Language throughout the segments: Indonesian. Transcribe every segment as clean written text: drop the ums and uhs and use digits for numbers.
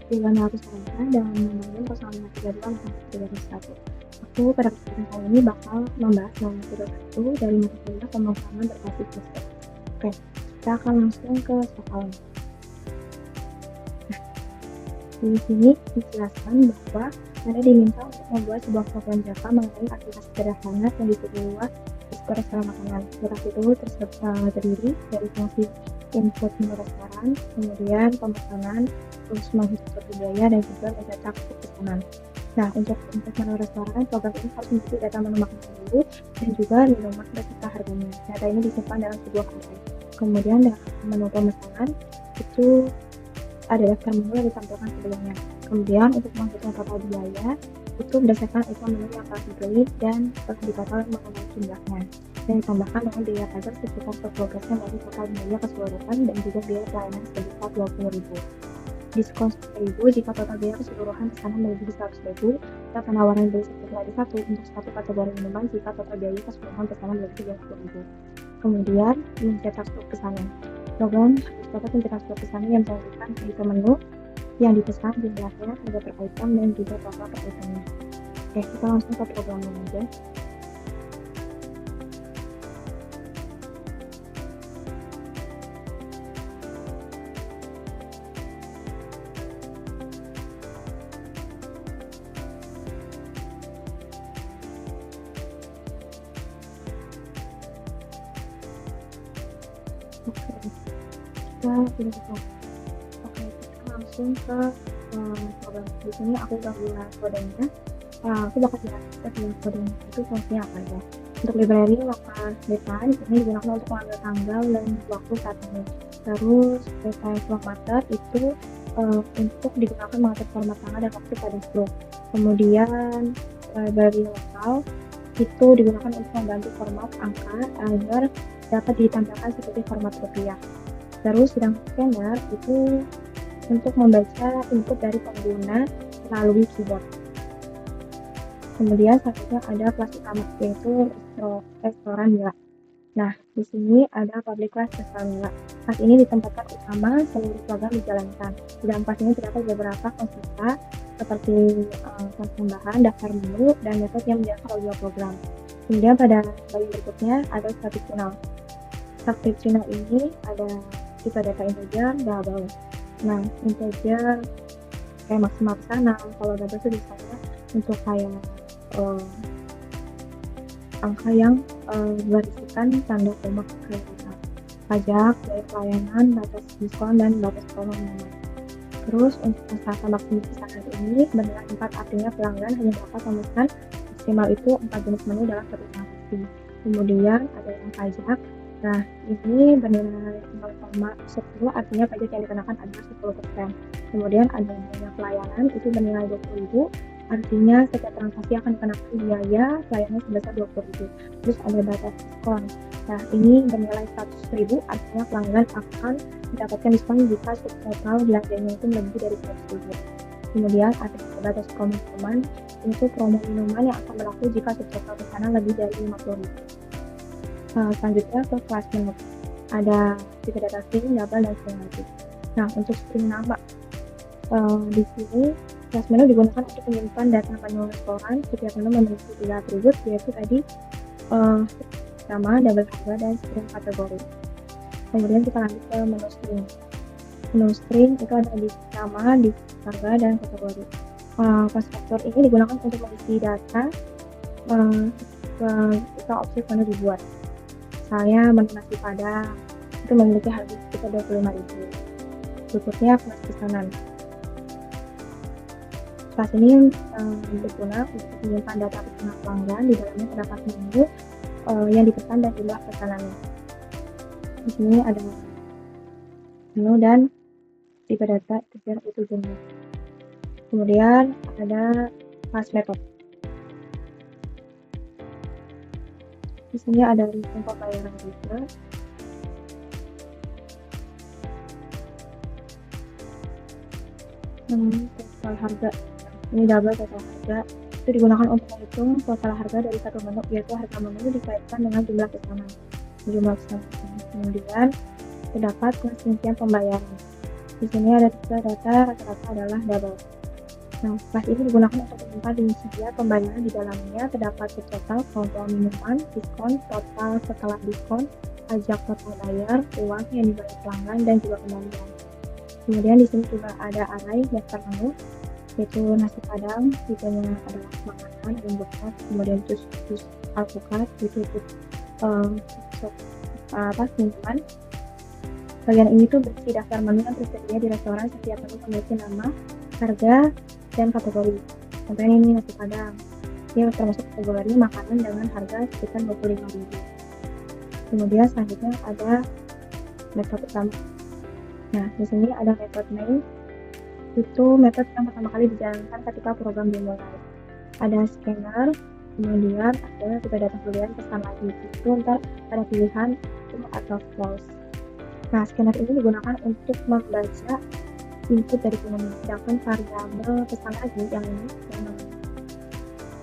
Harus dan membangun 052 Aku pada kesempatan kali ini bakal membahas mengenai metode 1 dari metode pemrograman berbasis sistem. Oke, kita akan langsung ke soal. Di sini dijelaskan bahwa Anda diminta untuk membuat sebuah program Java mengenai aplikasi sederhana yang disebut luas diskon restoran makanan. Graf itu terdiri dari fungsi input menu restoran, kemudian pemesanan, terus menghitung biaya dan juga mencetak pesanan. Nah, untuk menu restoran, program ini harus mengisi data menu makanan dulu dan juga minuman beserta harganya. Data ini disimpan dalam sebuah array. Kemudian dengan menu pemesanan itu ada daftar menu yang ditampilkan sebelumnya. Kemudian untuk menghitung total biaya itu berdasarkan item menu yang telah dibeli dan telah ditotal mengenai jumlahnya, dan ditambahkan dengan biaya pajak sekitar 10% dari total biaya keseluruhan dan juga biaya pelayanan sebesar 20.000. Diskon 10.000 jika total biaya keseluruhan pesanan melebihi 100.000, dan penawaran beli satu gratis satu untuk satu kategori minuman jika total biaya keseluruhan pesanan melebihi 20.000. Kemudian mencetak stok pesanan. Program harus dapat mencetak stok pesanan yang menunjukkan item menu yang dipesan, jumlahnya, harga per item, dan juga total per itemnya. Oke, kita langsung ke programnya aja. Oke, kita langsung ke program. Di sini aku udah buat kodenya. Aku bakal jelaskan kodenya itu fungsinya apa aja. Untuk library local data ini digunakan untuk mengambil tanggal dan waktu saat ini. Terus data formatter itu untuk digunakan mengatur format tanggal dan waktu pada stroke. Kemudian library lokal itu digunakan untuk membantu format angka agar dapat ditampilkan seperti format rupiah. Terus sidang scanner itu untuk membaca input dari pengguna melalui keyboard. Kemudian selanjutnya ada kelas utama, yaitu restoran nilai. Nah, di sini ada public class restoran nilai. Kelas ini ditempatkan utama seluruh program dijalankan. Di dalam kelas ini terdapat beberapa konsepta seperti kelas tambahan, daftar menu, dan metode yang menjalankan oleh program. Kemudian pada bagian berikutnya ada subtractional. Subtractional ini ada tipe data integer, double. Nah, integer kayak maksimal pesanan, kalau double itu misalnya untuk kayak angka yang berisikan tanda koma kayak pajak, biaya pelayanan, batas diskon, dan batas promo minuman. Terus untuk masalah maksimal pesanan ini bernilai 4, artinya pelanggan hanya dapat memesan maksimal itu 4 jenis menu dalam satu transaksi. Kemudian ada yang pajak. Nah, ini bernilai 0,10, artinya pajak yang dikenakan adalah 10%. Kemudian ada biaya pelayanan, itu bernilai 20.000, artinya setiap transaksi akan dikenakan biaya pelayanan sebesar 20.000. Terus ada batas diskon. Nah, ini bernilai 100.000, artinya pelanggan akan mendapatkan diskon jika total belanjanya itu lebih dari 100.000. Kemudian ada batas promo minuman, itu promo minuman yang akan berlaku jika total pesanan lebih dari 50.000. Selanjutnya ke kelas menu. Ada tipe data string, double, dan string lagi. Nah, untuk string nama di sini kelas menu digunakan untuk menyimpan data menu restoran. Setiap menu memiliki 3 atribut, yaitu tadi nama, double harga, dan string kategori. Kemudian kita lanjut ke menu string. Menu string itu ada di nama, di harga, dan kategori. Konstruktor ini digunakan untuk mengisi data ketika objek menu dibuat. Misalnya menu nasi padang itu memiliki harga sekitar 25.000. Berikutnya kelas pesanan. Kelas ini berguna untuk menyimpan data pesanan pelanggan. Di dalamnya terdapat menu yang dipesan dan jumlah pesanannya. Di sini ada menu dan tipe data itu jenis. Kemudian ada kelas metode. Di sini ada sistem pembayaran juga. Total harga. Ini double total harga. Itu digunakan untuk menghitung total harga dari satu menu, yaitu harga menu dikaitkan dengan jumlah pesanan. Kemudian terdapat kelas rincian pembayaran. Di sini ada 3 data, rata-rata adalah double. Nah, kelas ini digunakan untuk menyimpan rinci biaya pembayaran. Di dalamnya terdapat total, kelompok minuman, diskon, total setelah diskon, pajak total bayar, uang yang dibayar pelanggan, dan juga kembalian. Kemudian di sini juga ada array daftar menu, yaitu nasi padang, tipenya adalah makanan dan bekas, kemudian jus alpukat, itu minuman. Bagian ini tuh berisi daftar menu yang tersedia di restoran. Setiap menu memiliki nama, harga, dan kategori. Contohnya ini nasi padang, dia termasuk kategori makanan dengan harga sekitar 25.000. Kemudian selanjutnya ada metode utama. Nah, di sini ada metode main, itu metode yang pertama kali dijalankan ketika program dimulai. Ada scanner, kemudian ada juga data pilihan pesan lagi. Itu ntar ada pilihan true atau false. Nah, scanner ini digunakan untuk membaca input dari pengemudi, sedangkan variabel pesan lagi yang ini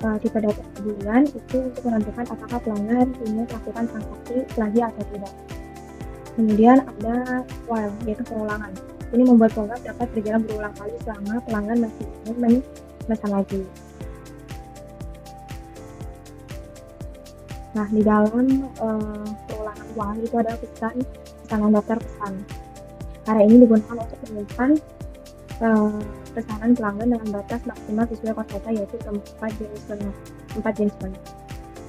yang tipe data bulan itu untuk menentukan apakah pelanggan ingin melakukan transaksi lagi atau tidak. Kemudian ada while, yaitu pengulangan. Ini membuat program dapat berjalan berulang kali selama pelanggan masih ingin memesan lagi. Nah, di dalam pengulangan while itu ada pesanan daftar pesan. Area ini digunakan untuk menyimpan pesanan pelanggan dengan batas maksimal sesuai konsepnya, yaitu 4 jenis menu.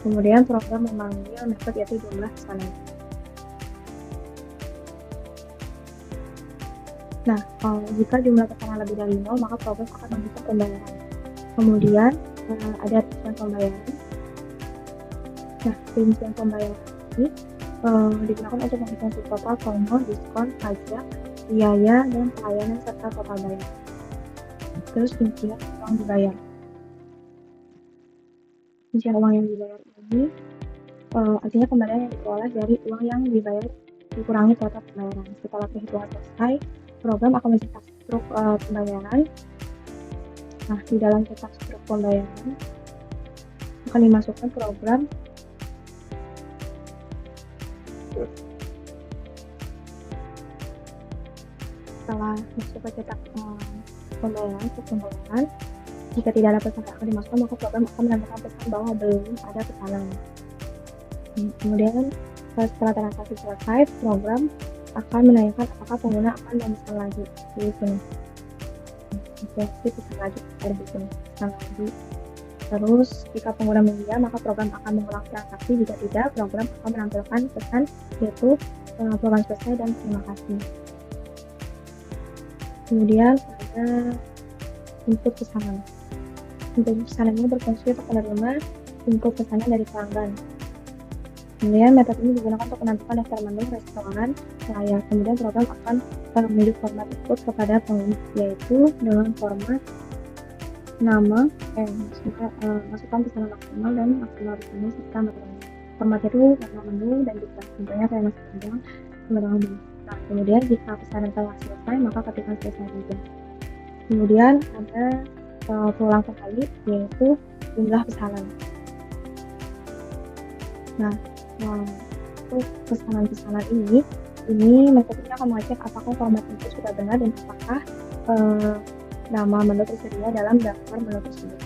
Kemudian program memanggil metode yaitu jumlah pesanan. Nah, jika jumlah pesanan lebih dari 0, maka program akan menghitung pembayaran. Kemudian ada rincian pembayaran. Nah, rincian pembayaran ini digunakan untuk menghitung total promo, diskon, pajak, biaya, dan pelayanan serta total bayar. Terus rincian uang dibayar. Rincian uang yang dibayar ini artinya pembayaran yang diperoleh dari uang yang dibayar dikurangi total pembayaran. Setelah perhitungan selesai, program akan mencetak struk pembayaran. Nah, di dalam cetak struk pembayaran akan dimasukkan program setelah masuk ke cetak pembayaran, jika tidak ada pesan yang akan dimasukkan, maka program akan menambahkan pesan bahwa belum ada pesanan. Kemudian setelah transaksi selesai, program akan menanyakan apakah pengguna akan memesan lagi di sini. Pesan lagi ada di sini, pesan lagi. Terus jika pengguna mengiyakan, maka program akan mengulang transaksi. Jika tidak, program akan menampilkan pesan yaitu program selesai dan terima kasih. Kemudian ada input pesanan. Input pesanan ini berfungsi untuk menerima input pesanan dari pelanggan. Kemudian metode ini digunakan untuk menentukan daftar menu restoran layar. Kemudian program akan menunjuk format input kepada pengguna, yaitu dengan format nama, masukkan pesanan maksimal dan maksimal pesanan serta material. Format itu nama menu dan juga contohnya kayak nasi padang, menu. Nah, kemudian jika pesanan telah selesai, maka ketikkan selesai saja. Kemudian ada pengulang kembali, yaitu jumlah pesanan. Nah, untuk pesanan-pesanan ini metode ini akan mengecek apakah format itu sudah benar dan apakah nama menu tersedia dalam daftar menu tersebut.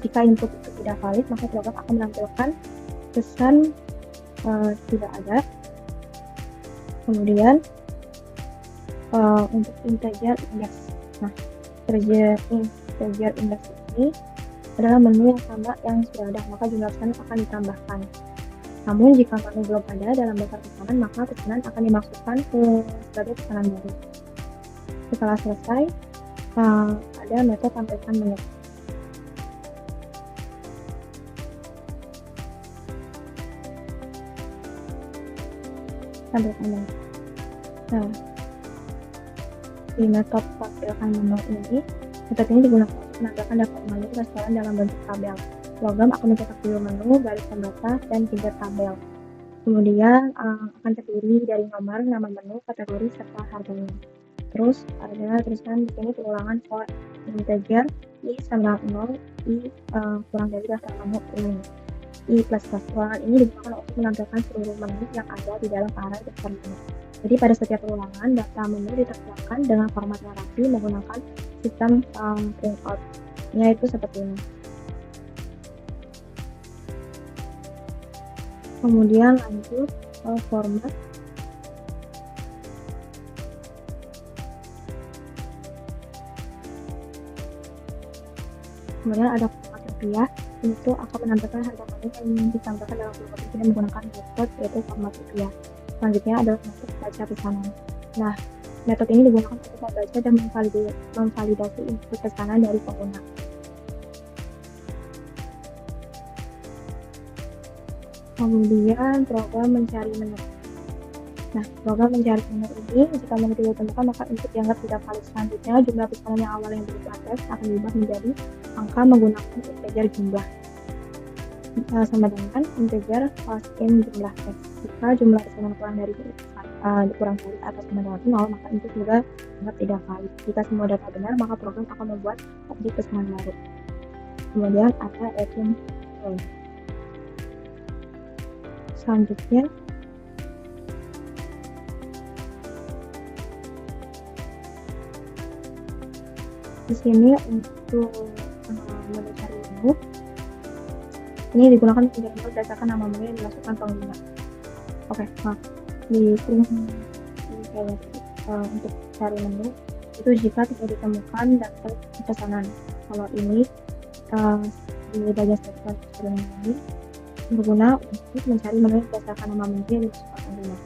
Jika input itu tidak valid, maka program akan menampilkan pesan tidak ada. Kemudian untuk integer index. Nah, integer index ini adalah menu yang sama yang sudah ada, maka jumlah pesanan akan ditambahkan. Namun jika menu belum ada dalam daftar pesanan, maka pesanan akan dimasukkan sebagai pesanan baru. Setelah selesai, ada metode tampilkan menu. Tampilkan menu. Nah, di metode tampilkan menu ini, metode ini digunakan untuk menambahkan daftar menu restoran dalam bentuk tabel. Program akan mencetak dulu menu, garis pembatas, dan tiga tabel. Kemudian akan terdiri dari nomor, nama menu, kategori, serta harganya. Terus ada tulisan di sini pengulangan for integer i sama 0, i kurang dari daftar menu ini, i plus plus. Pengulangan ini digunakan untuk menampilkan seluruh menu yang ada di dalam array daftar menu. Jadi pada setiap ulangan, data menu diterjemahkan dengan format yang rapi menggunakan sistem printout, yaitu seperti ini. Kemudian lanjut ke format. Kemudian ada format rupiah, itu akan menampilkan harga menu yang ditampilkan dalam format rupiah menggunakan metode yaitu format rupiah. Selanjutnya adalah metode baca pesanan. Nah, metode ini digunakan untuk membaca dan memvalidasi input pesanan dari pengguna. Kemudian program mencari menu. Nah, program mencari menu ini jika menu tidak ditemukan maka input dianggap tidak valid. Selanjutnya jumlah pesanan yang awal yang berupa teks akan diubah menjadi angka menggunakan integer jumlah sama dengan integer in jumlah teks. Jika jumlah pesanan kurang dari kurang valid atau sama dengan 0 maka input juga dianggap tidak valid. Jika semua data benar maka program akan membuat objek pesanan baru. Kemudian ada item name. Selanjutnya di sini untuk mencari menu ini digunakan untuk berdasarkan nama menu yang dimasukkan pengguna. Oke, maaf di screen ini untuk cari menu itu jika tidak ditemukan daftar pesanan. Kalau ini di bagian sekitar screen ini berguna untuk mencari menu berdasarkan nama menu yang dimasukkan pengguna.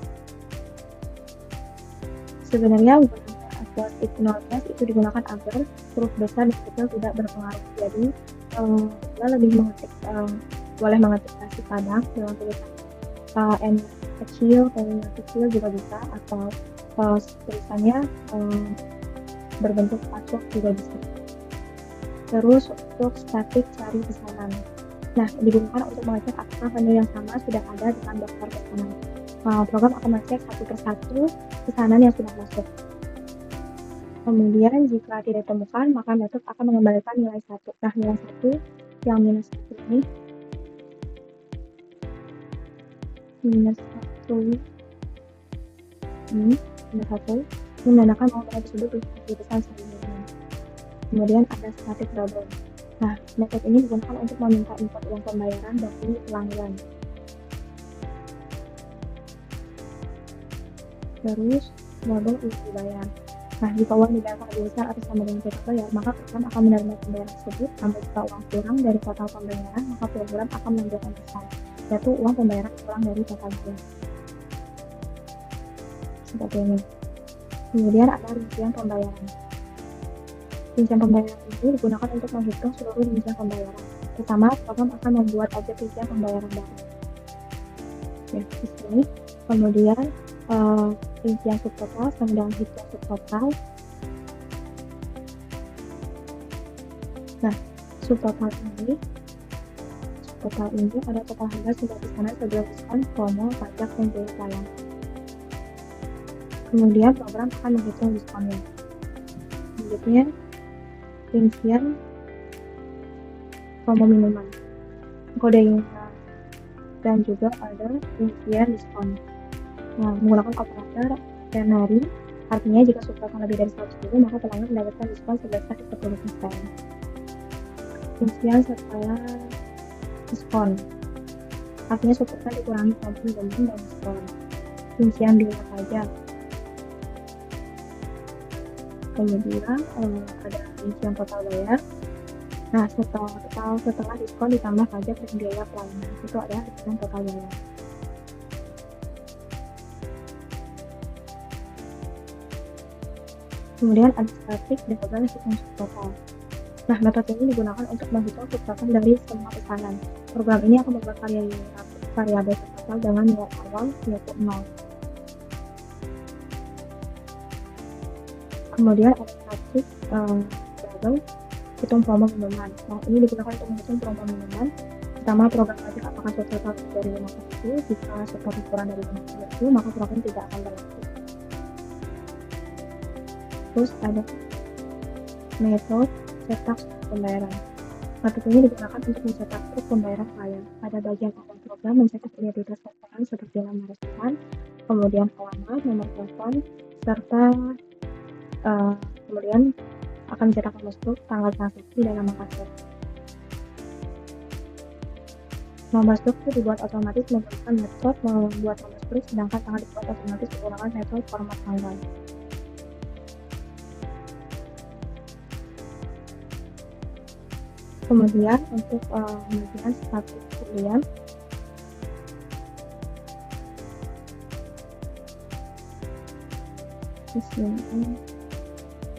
Sebenarnya +0+ itu digunakan agar huruf besar dan kecil tidak berpengaruh. Jadi kita lebih mengetik boleh mengetik nasi padang dengan tulisan n kecil, n kecil juga bisa, atau tulisannya berbentuk patchwork juga bisa. Terus untuk static cari pesanan. Nah, digunakan untuk mengecek apakah menu yang sama sudah ada dengan daftar pesanan. Program akan mengecek satu persatu pesanan yang sudah masuk. Kemudian jika tidak ditemukan maka metode akan mengembalikan nilai 1. Nah, nilai 1 yang -1 ini -1 ini menandakan bahwa menu tersebut dipesan sebelumnya. Kemudian ada static double. Nah, metode ini digunakan untuk meminta input uang pembayaran dari pelanggan. Terus double uang dibayar. Nah, jika uang dibayar lebih besar atau sama dengan total bayar, maka program akan menerima pembayaran tersebut. Namun jika uang kurang dari total pembayaran, maka program akan menunjukkan pesan, yaitu uang pembayaran kurang dari total bayar. Seperti ini. Kemudian ada rincian pembayaran. Rincian pembayaran ini digunakan untuk menghitung seluruh rincian pembayaran. Pertama, program akan membuat objek rincian pembayaran baru. Ya, di sini. Kemudian rincian subtotal sama dengan hitung subtotal. Nah, subtotal ini ada total harga sudah pesanan sebelum diskon, promo, pajak, dan biaya tayang. Kemudian program akan menghitung diskonnya. Selanjutnya, rincian promo minuman, kode ingat, dan juga ada rincian diskon. Nah, menggunakan operator ternary, artinya jika subtotal lebih dari 100.000 maka pelanggan mendapatkan diskon sebesar 10%. Rincian setelah diskon, artinya subtotal dikurangi komponen dan diskon. Rincian biaya pajak. Kemudian ada rincian total bayar. Nah, setelah diskon ditambah pajak dan biaya pelayanan, itu adalah rincian total bayar. Kemudian ada static dan juga hitung subtotal. Nah, metode ini digunakan untuk menghitung subtotal dari semua pesanan. Program ini akan membuat variabel subtotal dengan nilai awal yaitu 0. Kemudian ada static double hitung promo minuman. Nah, ini digunakan untuk menghitung promo minuman. Pertama, program mengecek apakah subtotal dari 50. Jika subtotal kurang dari 50, maka program tidak akan berlaku. Terus ada metode cetak pembayaran. Metode ini digunakan untuk mencetak struk pembayaran klien. Pada bagian awal program mencetak identitas restoran seperti nama restoran, kemudian alamat, nomor telepon, serta kemudian akan mencetak masuk tanggal transaksi dan nama kasir. Nomor struk itu dibuat otomatis menggunakan metode membuat nomor struk, sedangkan tanggal dibuat otomatis menggunakan metode format tanggal. Kemudian untuk pembagian status pembelian, di sini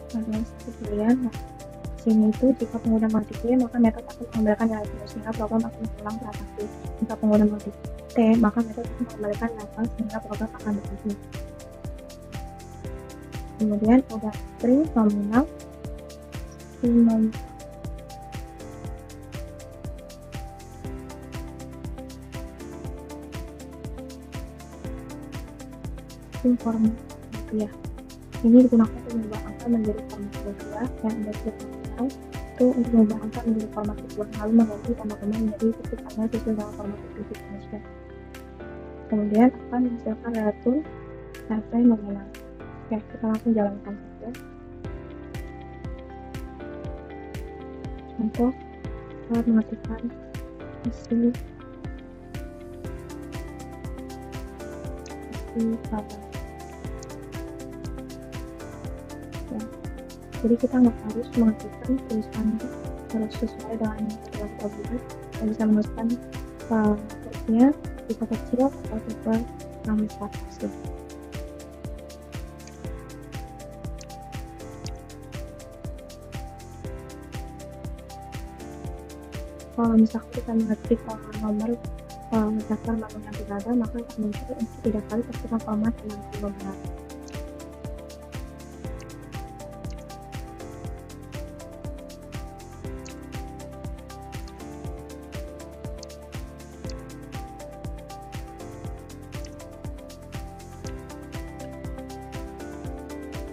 adalah status pembelian. Nah, di sini itu jika pengguna mengaktifkan maka metode akan mengembalikan nilai penuh sehingga program akan mengulang transaksi. Jika pengguna mengaktifkan maka metode akan mengembalikan nilai sehingga program akan berhenti. Kemudian ada string nominal, format rupiah. Ini digunakan untuk mengubah angka menjadi format rupiah, dan ada string nominal itu untuk mengubah angka menjadi format rupiah lalu mengganti tanda koma menjadi titik tanda sesuai dengan format rupiah Indonesia. Kemudian akan menghasilkan relatif RP nominal. Oke, kita langsung jalankan saja. Untuk mengetikkan isi tabel. Ya. Jadi kita nggak harus mengetikkan tulisannya harus sesuai dengan yang telah kita buat. Kita bisa menuliskan hurufnya tipe kecil atau tipe yang besar kecil. Kalau misalkan kita mengetik nomor daftar menu yang tidak ada, maka akan muncul untuk 3 kali pastikan format yang benar.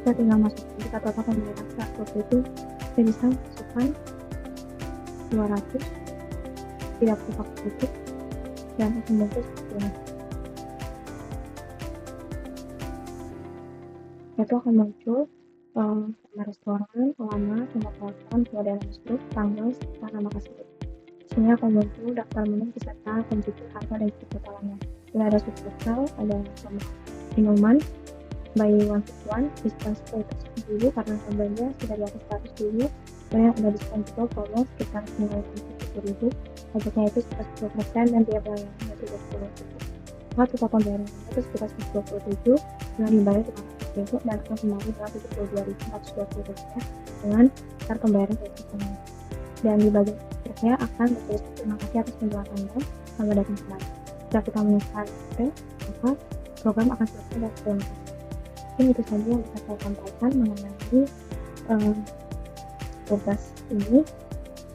Kita tinggal masukkan, jika total pembelian saat itu kita bisa masukkan 200, tidak perlu pakai titik, dan akan muncul seperti ini. Itu akan muncul nama restoran, alamat, nomor telepon, kemudian nama struk, tanggal, serta nama kasir. Sini akan muncul daftar menu beserta penjual harga dan totalannya. Ini ada subtotal, ada nomor minuman, buy one plus one, diskon 10% dulu karena harganya sudah di atas 100 dulu, dan ada diskon juga promo sekitar 970.000, pajaknya itu sekitar 10% dan biaya pelayanannya 30.000. Maka total pembayaran itu sekitar 127 dengan dibayar 500.000 dan akan kembali dengan 72.420 dengan cara pembayaran elektronik. Dan di bagian akhirnya akan bertulis terima kasih atas penjualan Anda, selamat datang kembali. Jika kita menyelesaikan maka program akan selesai dan terima kasih. Ini itu saja yang bisa saya sampaikan mengenai tugas ini.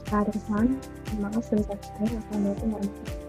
Jika ada kesalahan, terima kasih. Wassalamualaikum warahmatullahi wabarakatuh.